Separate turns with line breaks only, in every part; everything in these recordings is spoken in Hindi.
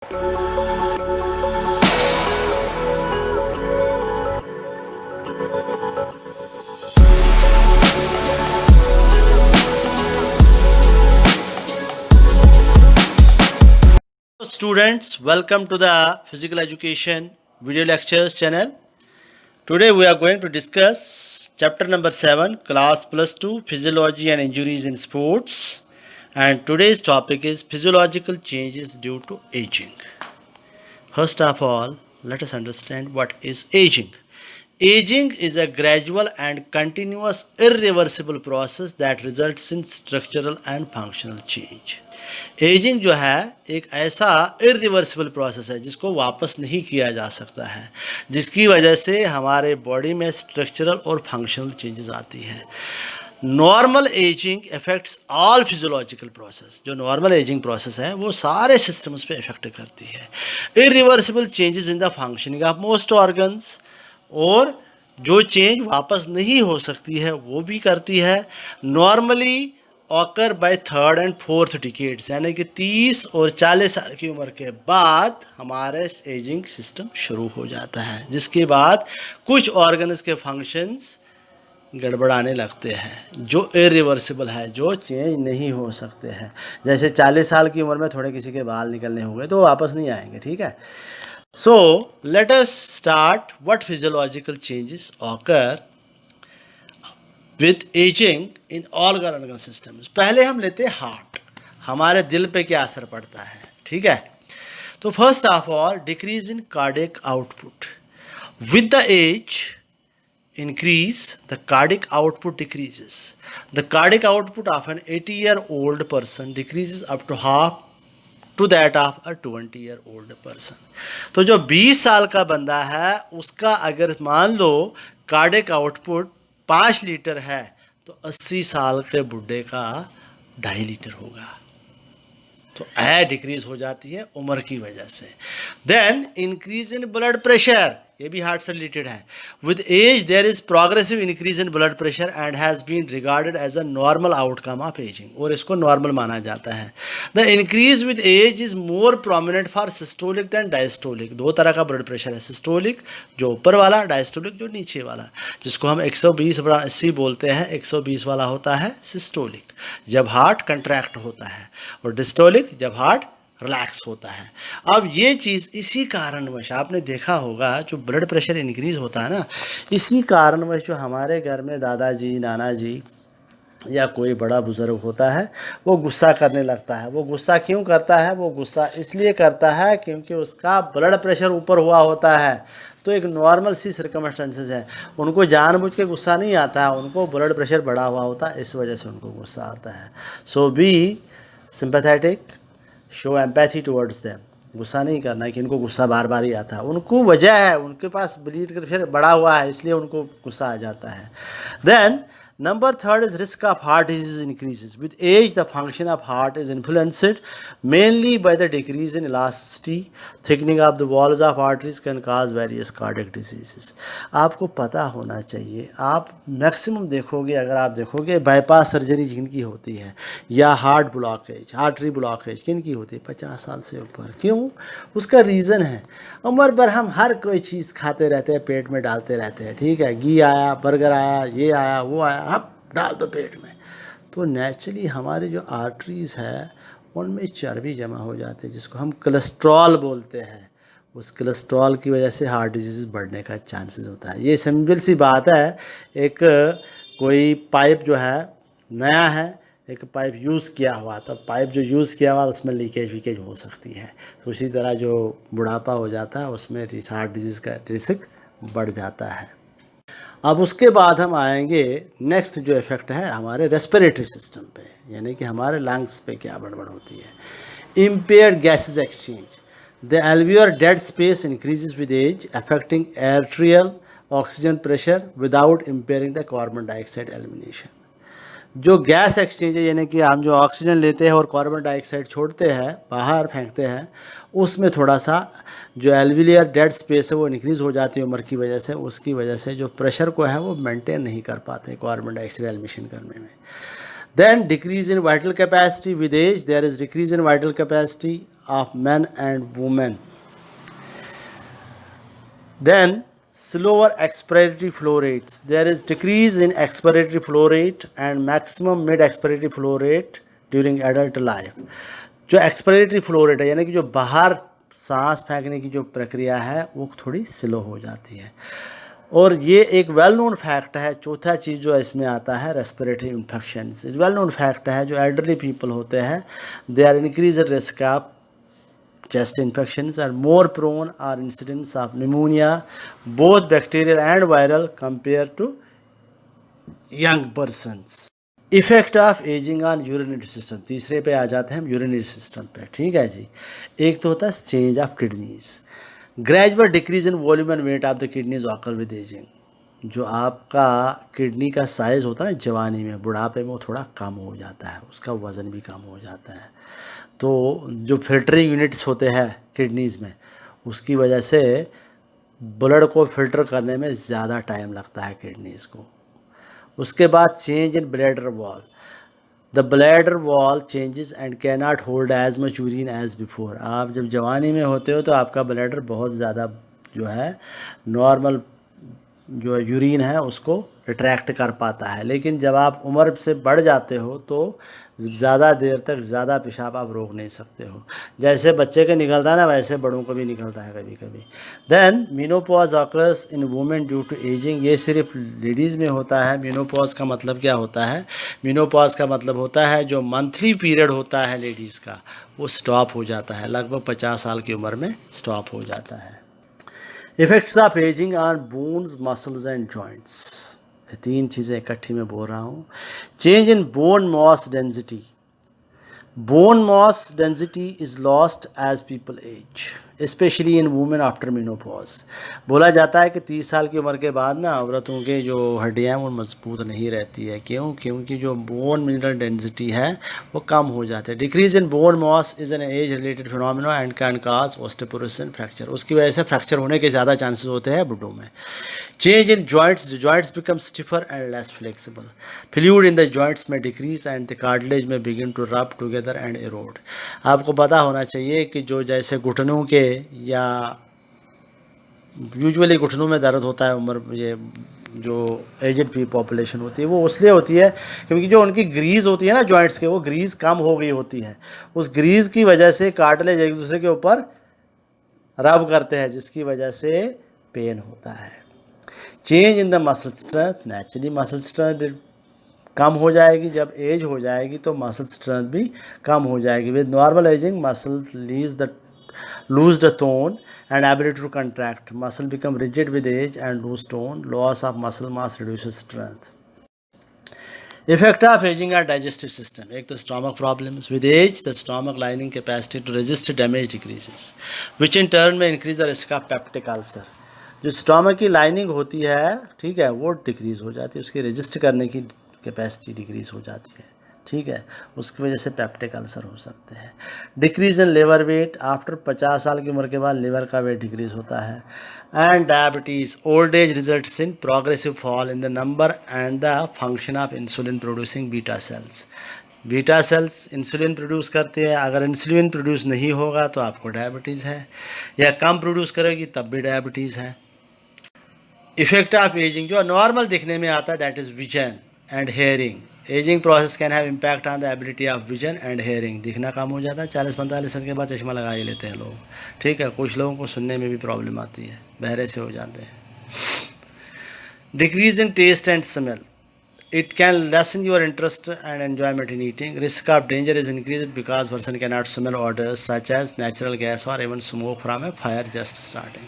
Students, welcome to the Physical Education Video Lectures channel. Today we are going to discuss chapter number 7, Class Plus 2, Physiology and Injuries in Sports. And today's topic is physiological changes due to aging. First of all, let us understand what is aging. Aging is a gradual and continuous irreversible process that results in structural and functional change. Ageing जो है एक ऐसा इरिवर्सिबल प्रोसेस है जिसको वापस नहीं किया जा सकता है, जिसकी वजह से हमारे बॉडी में स्ट्रक्चरल और फंक्शनल चेंजेस आती हैं. Normal ageing effects all physiological process. जो नॉर्मल एजिंग प्रोसेस है वो सारे सिस्टम्स पे इफेक्ट करती है. Irreversible changes in the functioning of most organs, और जो चेंज वापस नहीं हो सकती है वो भी करती है. Normally occur by third and fourth decades, यानी कि 30 और 40 साल की उम्र के बाद हमारे एजिंग सिस्टम शुरू हो जाता है, जिसके बाद कुछ ऑर्गन्स के फंक्शंस गड़बड़ाने लगते हैं जो इरिवर्सिबल है, जो चेंज नहीं हो सकते हैं. जैसे 40 साल की उम्र में थोड़े किसी के बाल निकलने हो गए तो वापस नहीं आएंगे. ठीक है. So let us start what physiological changes occur with aging in all organ systems. पहले हम लेते हैं हार्ट. हमारे दिल पे क्या असर पड़ता है. ठीक है. तो first of all decrease in cardiac output. With the age increase, the cardiac output decreases. The cardiac output of an 80-year-old person decreases up to half to that of a 20-year-old person. तो जो 20 साल का बंदा है उसका अगर मान लो कार्डियक आउटपुट 5 लीटर है तो 80 साल के बुढ़े का 2.5 लीटर होगा. तो डिक्रीज हो जाती है उम्र की वजह से. Then increase in blood pressure, ये भी हार्ट से रिलेटेड है. With age there is progressive increase in blood pressure and has been regarded as a normal outcome of ageing, और इसको नॉर्मल माना जाता है. The increase with age is more prominent for systolic than diastolic. 2 तरह का ब्लड प्रेशर है, सिस्टोलिक जो ऊपर वाला, डायस्टोलिक जो नीचे वाला, जिसको हम 120/80 बोलते हैं. 120 वाला होता है सिस्टोलिक जब हार्ट कंट्रैक्ट होता है, और डिस्टोलिक जब हार्ट रिलैक्स होता है. अब ये चीज़ इसी कारणवश आपने देखा होगा, जो ब्लड प्रेशर इंक्रीज होता है ना, इसी कारणवश जो हमारे घर में दादाजी, नाना जी या कोई बड़ा बुज़ुर्ग होता है वो गुस्सा करने लगता है. वो गुस्सा क्यों करता है? वो गुस्सा इसलिए करता है क्योंकि उसका ब्लड प्रेशर ऊपर हुआ होता है. तो एक नॉर्मल सी सर्कमस्टेंसेस है. उनको जानबूझ के गुस्सा नहीं आता है, उनको ब्लड प्रेशर बढ़ा हुआ होता है, इस वजह से उनको गुस्सा आता है. So be sympathetic, show empathy towards them. गुस्सा नहीं करना है कि इनको गुस्सा बार बार ही आता है. उनको वजह है, उनके पास ब्लड प्रेशर बढ़ा हुआ है, इसलिए उनको गुस्सा आ जाता है. Then number 3 is risk of heart disease increases. With age, the function of heart is influenced mainly by the decrease in elasticity. Thickening of the walls of arteries can cause various cardiac diseases. आपको पता होना चाहिए. आप मैक्सिमम देखोगे, अगर आप देखोगे बाईपास सर्जरी जिनकी होती है या हार्ट ब्लॉकेज, आर्टरी ब्लॉकेज किनकी होती है 50 साल से ऊपर. क्यों? उसका रीज़न है उम्र पर हम हर कोई चीज़ खाते रहते हैं, पेट में डालते रहते हैं. ठीक है, घी आया, बर्गर आया, ये आया, वो आया, आप डाल दो पेट में. तो नेचुरली हमारी जो आर्टरीज़ है उनमें चर्बी जमा हो जाती है, जिसको हम कोलेस्ट्रॉल बोलते हैं. उस कोलेस्ट्रॉल की वजह से हार्ट डिजीज़ बढ़ने का चांसेस होता है. ये सिंपल सी बात है. एक कोई पाइप जो है नया है, एक पाइप यूज़ किया हुआ, तब पाइप जो यूज़ किया हुआ उसमें लीकेज वीकेज हो सकती है. तो उसी तरह जो बुढ़ापा हो जाता है उसमें हार्ट डिजीज़ का रिस्क बढ़ जाता है. अब उसके बाद हम आएंगे नेक्स्ट जो इफ़ेक्ट है हमारे रेस्पिरेटरी सिस्टम पे, यानी कि हमारे लंग्स पे क्या गड़बड़ होती है. Impaired gases exchange. The alveolar dead space increases with age affecting arterial oxygen pressure without impairing the carbon dioxide elimination. जो गैस एक्सचेंज है, यानी कि हम जो ऑक्सीजन लेते हैं और कार्बन डाइऑक्साइड छोड़ते हैं, बाहर फेंकते हैं, उसमें थोड़ा सा जो एल्विलियर डेड स्पेस है वो इंक्रीज़ हो जाती है उम्र की वजह से. उसकी वजह से जो प्रेशर को है वो मेंटेन नहीं कर पाते कार्बन डाइऑक्साइड एलिमिनेशन करने में. Then decrease in vital capacity. With age there is decrease in vital capacity of men and women. Then slower expiratory flow rates. There is decrease in expiratory flow rate and maximum mid expiratory flow rate during adult life. जो एक्सपिरेटरी फ्लो रेट है यानी कि जो बाहर सांस फेंकने की जो प्रक्रिया है वो थोड़ी स्लो हो जाती है, और ये एक वेल नोन फैक्ट है. चौथा चीज़ जो इसमें आता है respiratory infection. Well known fact है जो एल्डरली पीपल होते हैं they are increase risk of chest infections, are more prone or incidence of pneumonia, both bacterial and viral compared to young persons. Effect of ageing on urinary system. तीसरे पे आ जाते हैं हम यूरिनरी सिस्टम पे. ठीक है जी. एक तो होता है change of kidneys. Gradual decrease in volume and weight of the kidneys occur with ageing. जो आपका किडनी का साइज़ होता है ना जवानी में, बुढ़ापे में वो थोड़ा कम हो जाता है, उसका वज़न भी कम हो जाता है. तो जो फिल्टरिंग यूनिट्स होते हैं किडनीज़ में, उसकी वजह से ब्लड को फिल्टर करने में ज़्यादा टाइम लगता है किडनीज़ को. उसके बाद change in bladder wall. The bladder wall changes and can not hold as much urine as before. आप जब जवानी में होते हो तो आपका ब्लैडर बहुत ज़्यादा जो है नॉर्मल जो यूरिन है उसको रिट्रैक्ट कर पाता है, लेकिन जब आप उम्र से बढ़ जाते हो तो ज़्यादा देर तक ज़्यादा पेशाब आप रोक नहीं सकते हो. जैसे बच्चे के निकलता है ना वैसे बड़ों को भी निकलता है कभी कभी. Then menopause occurs in women due to ageing. ये सिर्फ लेडीज़ में होता है. मेनोपॉज का मतलब क्या होता है? मेनोपॉज का मतलब होता है जो मंथली पीरियड होता है लेडीज़ का वो स्टॉप हो जाता है, लगभग 50 साल की उम्र में स्टॉप हो जाता है. Effects of ageing on bones muscles and joints. तीन चीज़ें इकट्ठी में बोल रहा हूँ. Change in bone mass density. Bone mass density is lost as people age, specially in women after menopause. बोला जाता है कि 30 साल की उम्र के बाद ना औरतों के जो हड्डियाँ हैं वो मजबूत नहीं रहती है. क्यों? क्योंकि जो बोन मिनरल डेंसिटी है वो कम हो जाती है. Decrease in bone mass is an age related phenomena and can cause osteoporosis and fracture. उसकी वजह से फ्रैक्चर होने के ज़्यादा चांसेस होते हैं बुढ़ों में. Change in joints. The joints become stiffer and less flexible. Fluid in the joints may decrease and the cartilage may begin to rub together and erode. आपको पता होना चाहिए कि जो जैसे घुटनों के या यूजुअली घुटनों में दर्द होता है उम्र ये जो एजड पॉपुलेशन होती है वो इसलिए होती है क्योंकि जो उनकी ग्रीज होती है ना जॉइंट्स के, वो ग्रीज कम हो गई होती है. उस ग्रीज की वजह से कार्टिलेज एक दूसरे के ऊपर रब करते हैं जिसकी वजह से पेन होता है. Change in the muscle strength. Naturally muscle strength कम हो जाएगी. जब एज हो जाएगी तो मसल स्ट्रेंथ भी कम हो जाएगी. With normal ageing muscles lose the tone and ability to contract. Muscle become rigid with age and lose tone. Loss of muscle mass reduces strength. Effect of aging on digestive system. एक तो stomach problems. With age, the stomach lining capacity to resist damage decreases, which in turn may increase the risk of peptic ulcer. जो स्टोमक की लाइनिंग होती है ठीक है वो डिक्रीज़ हो जाती है, उसकी रेजिस्ट करने की कैपेसिटी डिक्रीज़ हो जाती है. ठीक है, उसकी वजह से पेप्टिक अल्सर हो सकते हैं. Decrease in liver weight. After 50 साल की उम्र के बाद लिवर का वेट डिक्रीज होता है. And diabetes. Old age results in progressive fall in the number and the function of insulin producing beta cells. Beta cells insulin produce करते हैं. अगर इंसुलिन प्रोड्यूस नहीं होगा तो आपको डायबिटीज़ है, या कम प्रोड्यूस करेगी तब भी डायबिटीज़ है. इफेक्ट ऑफ एजिंग जो नॉर्मल दिखने में आता है that is vision and hearing. Ageing process can have impact on the ability of vision and hearing. दिखना कम हो जाता है. 40-45 साल के बाद चश्मा लगा ही लेते हैं लोग. ठीक है, कुछ लोगों को सुनने में भी प्रॉब्लम आती है, बहरे से हो जाते हैं. Decrease in taste and smell. It can lessen your interest and enjoyment in eating. Risk of danger is increase because person can not smell odours such as natural gas और even smoke from a fire just starting.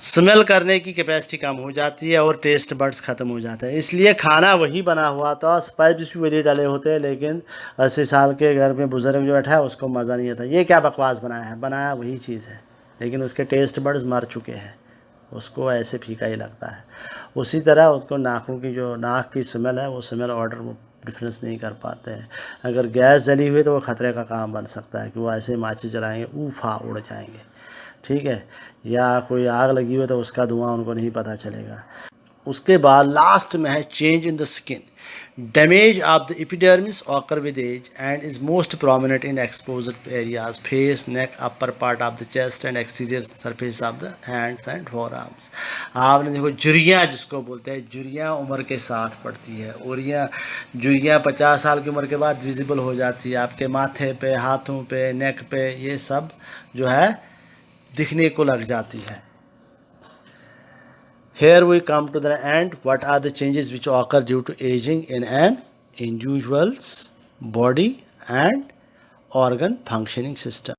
Smell करने की कैपेसिटी कम हो जाती है और टेस्ट बड्स ख़त्म हो जाते हैं. इसलिए खाना वही बना हुआ था, स्पाइस भी वही डाले होते हैं, लेकिन 80 साल के घर में बुज़ुर्ग जो बैठा है उसको मज़ा नहीं आता. ये क्या बकवास बनाया है, बनाया वही चीज़ है लेकिन उसके टेस्ट बड्स मर चुके हैं, उसको ऐसे फीका ही लगता है. उसी तरह उसको नाकों की जो नाक की स्मेल है वो स्मेल ऑर्डर वो डिफरेंस नहीं कर पाते हैं. अगर गैस जली हुई तो वो ख़तरे का काम बन सकता है कि वो ऐसे माचिस जलाएंगे ऊफा उड़ जाएंगे. ठीक है, या कोई आग लगी हुई तो उसका धुआं उनको नहीं पता चलेगा. उसके बाद लास्ट में है change in the skin. Damage of the epidermis occur with age and is most prominent in exposed areas face, neck, upper part of the chest and exterior surface of the hands and forearms. आपने देखो जुरियाँ जिसको बोलते हैं, जुरियाँ उम्र के साथ पड़ती है. जुरियाँ 50 साल की उम्र के बाद विजिबल हो जाती है आपके माथे पे, हाथों पे, नेक पे, ये सब जो है दिखने को लग जाती है. Here we come to the end. What are the changes which occur due to aging in an individual's body and organ functioning system?